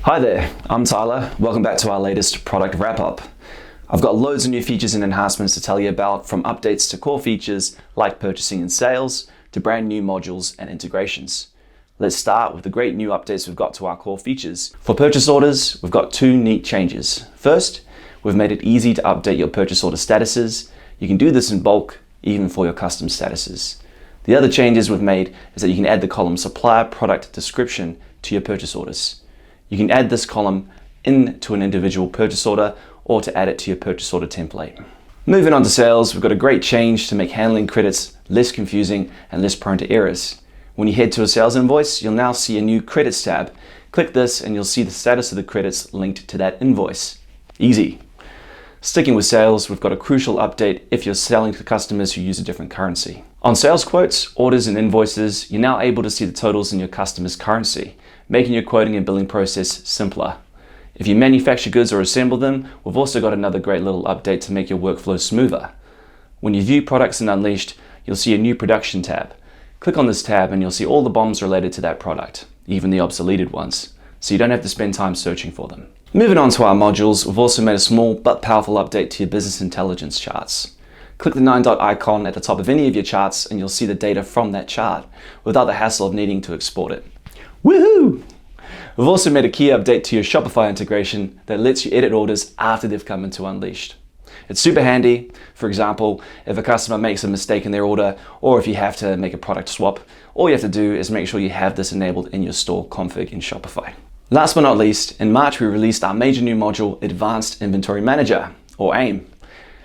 Hi there, I'm Tyler. Welcome back to our latest product wrap-up. I've got loads of new features and enhancements to tell you about, from updates to core features like purchasing and sales, to brand new modules and integrations. Let's start with the great new updates we've got to our core features. For purchase orders, we've got two neat changes. First, we've made it easy to update your purchase order statuses. You can do this in bulk, even for your custom statuses. The other changes we've made is that you can add the column Supplier Product Description to your purchase orders. You can add this column into an individual purchase order or to add it to your purchase order template. Moving on to sales, we've got a great change to make handling credits less confusing and less prone to errors. When you head to a sales invoice, you'll now see a new credits tab. Click this and you'll see the status of the credits linked to that invoice. Easy. Sticking with sales, we've got a crucial update if you're selling to customers who use a different currency. On sales quotes, orders and invoices, you're now able to see the totals in your customer's currency, making your quoting and billing process simpler. If you manufacture goods or assemble them, we've also got another great little update to make your workflow smoother. When you view products in Unleashed, you'll see a new production tab. Click on this tab and you'll see all the BOMs related to that product, even the obsoleted ones, so you don't have to spend time searching for them. Moving on to our modules, we've also made a small but powerful update to your business intelligence charts. Click the 9-dot icon at the top of any of your charts and you'll see the data from that chart without the hassle of needing to export it. Woohoo! We've also made a key update to your Shopify integration that lets you edit orders after they've come into Unleashed. It's super handy. For example, if a customer makes a mistake in their order, or if you have to make a product swap, all you have to do is make sure you have this enabled in your store config in Shopify. Last but not least, in March we released our major new module, Advanced Inventory Manager, or AIM.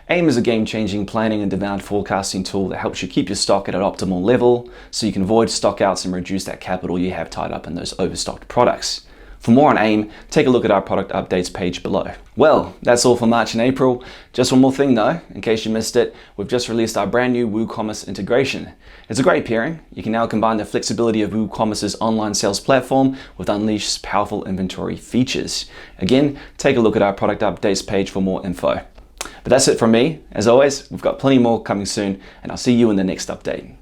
AIM is a game-changing planning and demand forecasting tool that helps you keep your stock at an optimal level so you can avoid stockouts and reduce that capital you have tied up in those overstocked products. For more on AIM, take a look at our product updates page below. Well, that's all for March and April. Just one more thing though, in case you missed it, we've just released our brand new Woocommerce integration. It's a great pairing. You can now combine the flexibility of Woocommerce's online sales platform with Unleashed's powerful inventory features. Again, take a look at our product updates page for more info. But that's it from me. As always, we've got plenty more coming soon, and I'll see you in the next update.